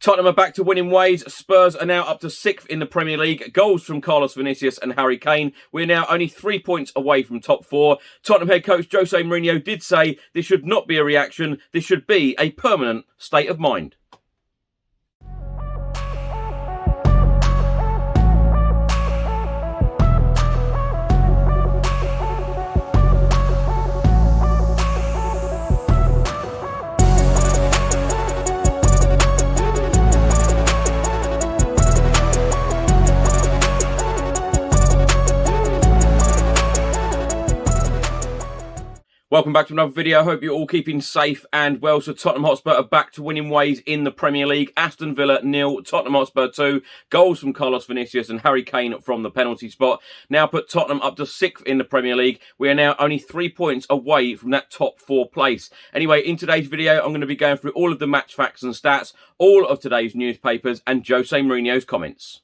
Tottenham are back to winning ways. Spurs are now up to 6th in the Premier League. Goals from Carlos Vinicius and Harry Kane. We're now only 3 points away from top 4. Tottenham head coach Jose Mourinho did say this should not be a reaction. This should be a permanent state of mind. Welcome back to another video. I hope you're all keeping safe and well. So Tottenham Hotspur are back to winning ways in the Premier League. Aston Villa 0, Tottenham Hotspur 2. Goals from Carlos Vinicius and Harry Kane from the penalty spot. Now put Tottenham up to 6th in the Premier League. We are now only 3 points away from that top 4 place. Anyway, in today's video, I'm going to be going through all of the match facts and stats, all of today's newspapers, and Jose Mourinho's comments.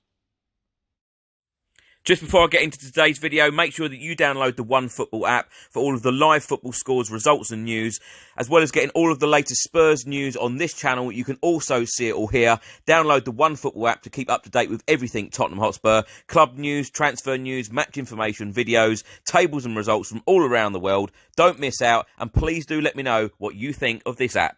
Just before I get into today's video, make sure that you download the OneFootball app for all of the live football scores, results and news, as well as getting all of the latest Spurs news on this channel. You can also see it all here. Download the OneFootball app to keep up to date with everything Tottenham Hotspur, club news, transfer news, match information, videos, tables and results from all around the world. Don't miss out, and please do let me know what you think of this app.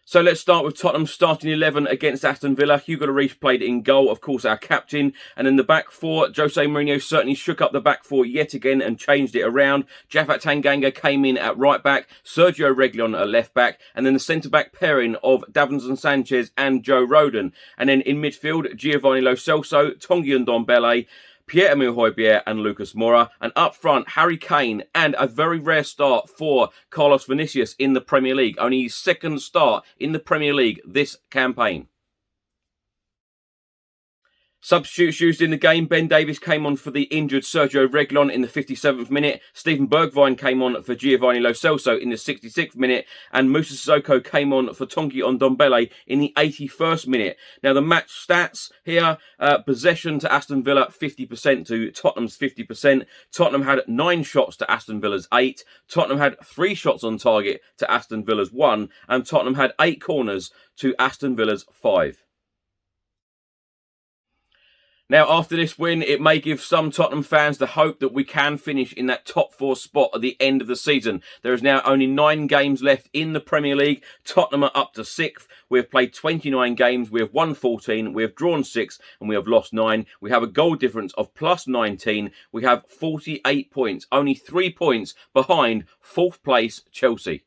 So let's start with Tottenham's starting 11 against Aston Villa. Hugo Lloris played in goal, of course, our captain. And in the back four, Jose Mourinho certainly shook up the back four yet again and changed it around. Japhet Tanganga came in at right back, Sergio Reguilon at left back, and then the centre-back pairing of Davinson Sanchez and Joe Rodon. And then in midfield, Giovanni Lo Celso, Tanguy Ndombele, Pierre-Emile Højbjerg and Lucas Moura. And up front, Harry Kane, and a very rare start for Carlos Vinicius in the Premier League. Only his second start in the Premier League this campaign. Substitutes used in the game. Ben Davies came on for the injured Sergio Reguilon in the 57th minute. Steven Bergwijn came on for Giovanni Lo Celso in the 66th minute. And Moussa Sissoko came on for Tanguy Ndombele in the 81st minute. Now the match stats here. Possession to Aston Villa 50% to Tottenham's 50%. Tottenham had 9 shots to Aston Villa's 8. Tottenham had 3 shots on target to Aston Villa's 1. And Tottenham had 8 corners to Aston Villa's 5. Now, after this win, it may give some Tottenham fans the hope that we can finish in that top 4 spot at the end of the season. There is now only 9 games left in the Premier League. Tottenham are up to 6th. We have played 29 games. We have won 14. We have drawn 6 and we have lost 9. We have a goal difference of plus 19. We have 48 points, only 3 points behind 4th place Chelsea.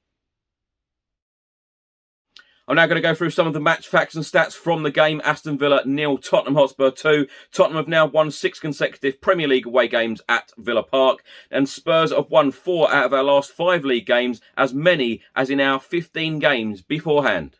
I'm now going to go through some of the match facts and stats from the game. Aston Villa 0, Tottenham Hotspur 2. Tottenham have now won 6 consecutive Premier League away games at Villa Park. And Spurs have won 4 out of our last 5 league games, as many as in our 15 games beforehand.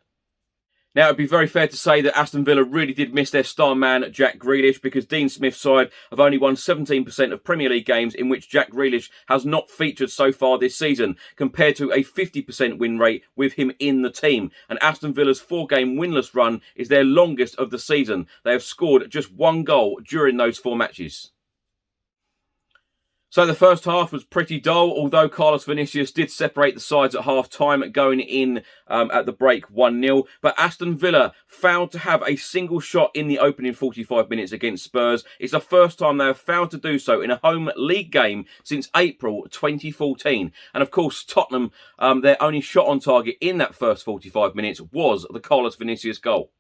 Now, it'd be very fair to say that Aston Villa really did miss their star man, Jack Grealish, because Dean Smith's side have only won 17% of Premier League games in which Jack Grealish has not featured so far this season, compared to a 50% win rate with him in the team. And Aston Villa's 4-game winless run is their longest of the season. They have scored just 1 goal during those 4 matches. So the first half was pretty dull, although Carlos Vinicius did separate the sides at half-time, going in at the break 1-0. But Aston Villa failed to have a single shot in the opening 45 minutes against Spurs. It's the first time they have failed to do so in a home league game since April 2014. And of course, Tottenham, their only shot on target in that first 45 minutes was the Carlos Vinicius goal.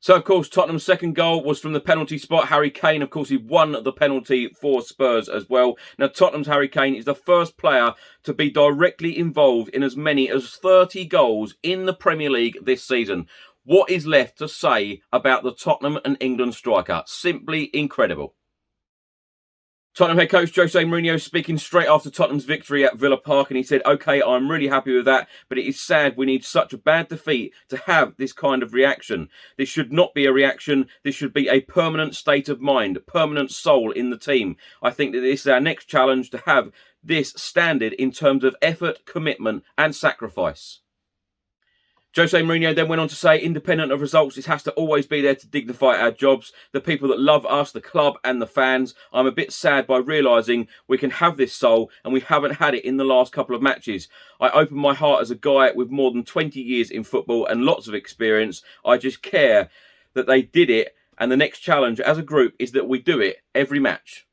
So, of course, Tottenham's second goal was from the penalty spot. Harry Kane, of course, he won the penalty for Spurs as well. Now, Tottenham's Harry Kane is the first player to be directly involved in as many as 30 goals in the Premier League this season. What is left to say about the Tottenham and England striker? Simply incredible. Tottenham head coach Jose Mourinho speaking straight after Tottenham's victory at Villa Park, and he said, "Okay, I'm really happy with that, but it is sad we need such a bad defeat to have this kind of reaction. This should not be a reaction. This should be a permanent state of mind, permanent soul in the team. I think that this is our next challenge, to have this standard in terms of effort, commitment and sacrifice." Jose Mourinho then went on to say, independent of results, this has to always be there to dignify our jobs, the people that love us, the club and the fans. I'm a bit sad by realising we can have this soul and we haven't had it in the last couple of matches. I open my heart as a guy with more than 20 years in football and lots of experience. I just care that they did it, and the next challenge as a group is that we do it every match.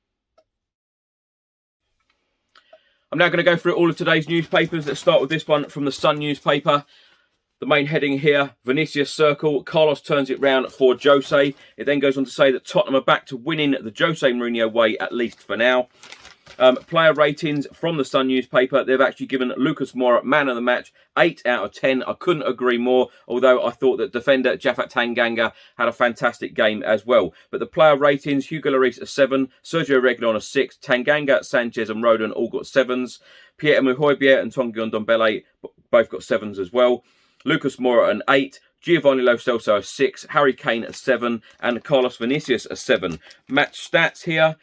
I'm now going to go through all of today's newspapers. Let's start with this one from the Sun newspaper. The main heading here, Vinicius circle, Carlos turns it round for Jose. It then goes on to say that Tottenham are back to winning the Jose Mourinho way, at least for now. Player ratings from the Sun newspaper, they've actually given Lucas Moura man of the match, 8 out of 10. I couldn't agree more, although I thought that defender Japhet Tanganga had a fantastic game as well. But the player ratings, Hugo Lloris a 7, Sergio Reguilon a 6, Tanganga, Sanchez and Rodon all got 7s. Pierre-Emile Højbjerg and Tanguy Ndombele both got 7s as well. Lucas Moura an 8, Giovanni Lo Celso a 6, Harry Kane a 7, and Carlos Vinicius a 7. Match stats here,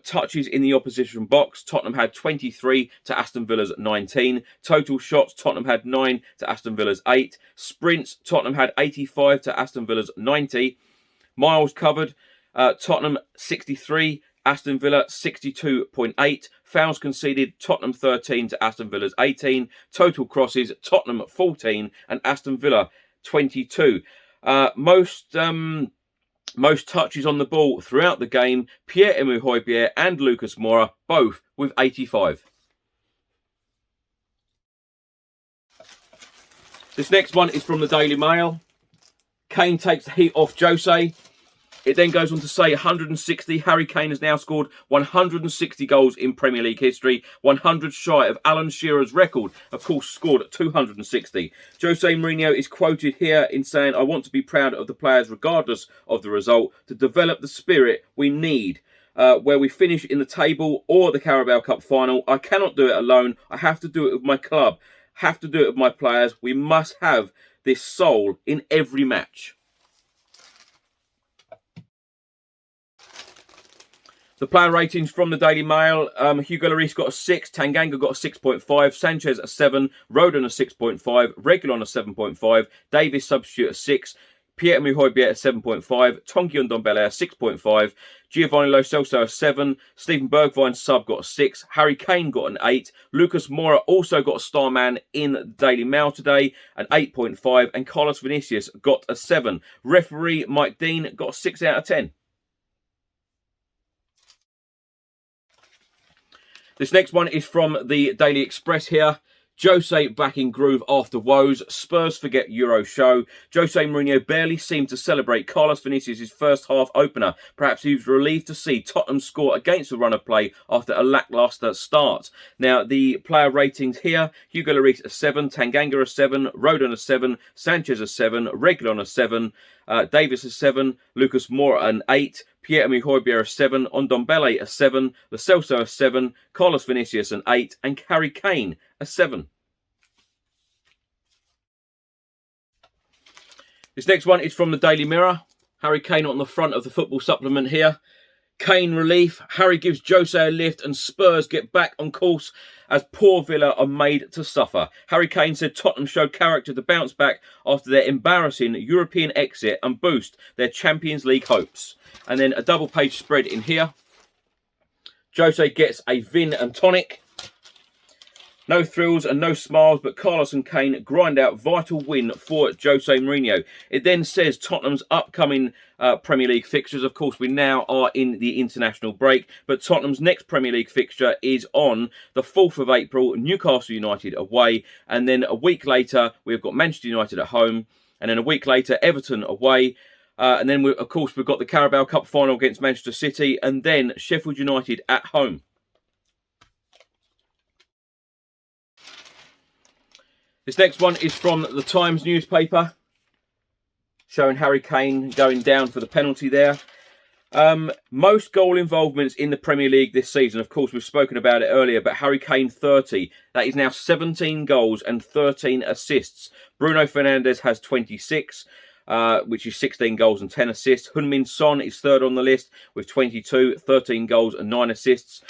touches in the opposition box, Tottenham had 23 to Aston Villa's 19. Total shots, Tottenham had 9 to Aston Villa's 8. Sprints, Tottenham had 85 to Aston Villa's 90. Miles covered, Tottenham 63, Aston Villa 62.8. Fouls conceded, Tottenham 13 to Aston Villa's 18. Total crosses, Tottenham 14 and Aston Villa 22. Most touches on the ball throughout the game, Pierre-Emile Højbjerg and Lucas Moura, both with 85. This next one is from the Daily Mail. Kane takes the heat off Jose. It then goes on to say 160. Harry Kane has now scored 160 goals in Premier League history, 100 shy of Alan Shearer's record, of course, scored at 260. Jose Mourinho is quoted here in saying, I want to be proud of the players regardless of the result, to develop the spirit we need. Where we finish in the table or the Carabao Cup final. I cannot do it alone. I have to do it with my club. Have to do it with my players. We must have this soul in every match. The player ratings from the Daily Mail, Hugo Lloris got a 6, Tanganga got a 6.5, Sanchez a 7, Rodon a 6.5, Reguilon a 7.5, Davis substitute a 6, Pierre-Emile Højbjerg a 7.5, Tanguy Ndombele a 6.5, Giovanni Lo Celso a 7, Stephen Bergwijn's sub got a 6, Harry Kane got an 8, Lucas Moura also got a star man in the Daily Mail today, an 8.5, and Carlos Vinicius got a 7. Referee Mike Dean got a 6 out of 10. This next one is from the Daily Express here. Jose back in groove after woes. Spurs forget Euro show. Jose Mourinho barely seemed to celebrate Carlos Vinicius' first half opener. Perhaps he was relieved to see Tottenham score against the run of play after a lacklustre start. Now, the player ratings here. Hugo Lloris a 7, Tanganga a 7, Rodon a 7, Sanchez a 7, Reguilon a 7, Davis a 7, Lucas Moura an 8, Pierre-Emile Højbjerg a 7, Ndombele a 7, Lo Celso a 7, Carlos Vinicius an 8, and Harry Kane a 7. This next one is from the Daily Mirror. Harry Kane on the front of the football supplement here. Kane relief, Harry gives Jose a lift and Spurs get back on course as poor Villa are made to suffer. Harry Kane said Tottenham showed character to bounce back after their embarrassing European exit and boost their Champions League hopes. And then a double page spread in here. Jose gets a Vin and tonic. No thrills and no smiles, but Carlos and Kane grind out vital win for Jose Mourinho. It then says Tottenham's upcoming Premier League fixtures. Of course, we now are in the international break, but Tottenham's next Premier League fixture is on the 4th of April, Newcastle United away. And then a week later, we've got Manchester United at home. And then a week later, Everton away. And then, of course, we've got the Carabao Cup final against Manchester City. And then Sheffield United at home. This next one is from the Times newspaper, showing Harry Kane going down for the penalty there. Most goal involvements in the Premier League this season. Of course, we've spoken about it earlier, but Harry Kane 30. That is now 17 goals and 13 assists. Bruno Fernandes has 26, which is 16 goals and 10 assists. Heung-min Son is third on the list with 22, 13 goals and 9 assists.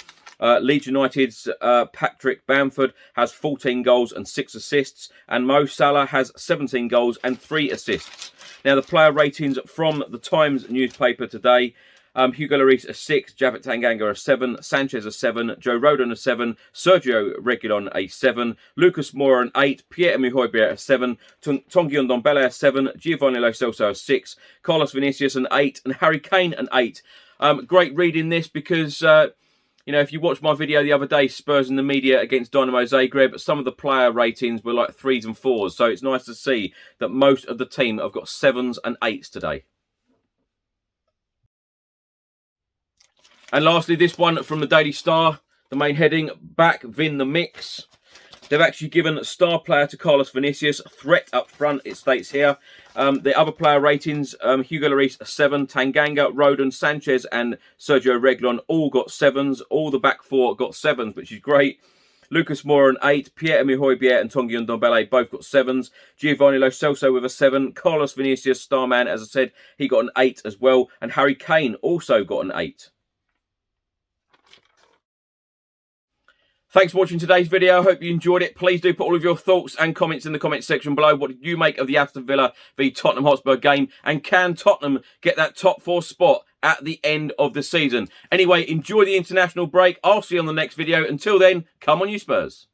Leeds United's Patrick Bamford has 14 goals and 6 assists. And Mo Salah has 17 goals and 3 assists. Now, the player ratings from the Times newspaper today. Hugo Lloris a 6, Javit Tanganga a 7, Sanchez a 7, Joe Rodon a 7, Sergio Reguilon a 7, Lucas Moura an 8, Pierre-Emile Højbjerg a 7, Tanguy Ndombele a 7, Giovanni Lo Celso a 6, Carlos Vinicius an 8, and Harry Kane an 8. Great reading this because, you know, if you watched my video the other day, Spurs in the media against Dynamo Zagreb, some of the player ratings were like 3s and 4s. So it's nice to see that most of the team have got 7s and 8s today. And lastly, this one from the Daily Star, the main heading, back Vin the mix. They've actually given star player to Carlos Vinicius, threat up front, it states here. The other player ratings, Hugo Lloris a 7, Tanganga, Rodon, Sanchez and Sergio Reguilon all got 7s. All the back 4 got 7s, which is great. Lucas Moura an 8, Pierre-Emile Højbjerg and Tanguy Ndombele both got 7s. Giovanni Lo Celso with a 7. Carlos Vinicius, star man, as I said, he got an 8 as well. And Harry Kane also got an 8. Thanks for watching today's video. I hope you enjoyed it. Please do put all of your thoughts and comments in the comment section below. What did you make of the Aston Villa v Tottenham Hotspur game? And can Tottenham get that top 4 spot at the end of the season? Anyway, enjoy the international break. I'll see you on the next video. Until then, come on you Spurs.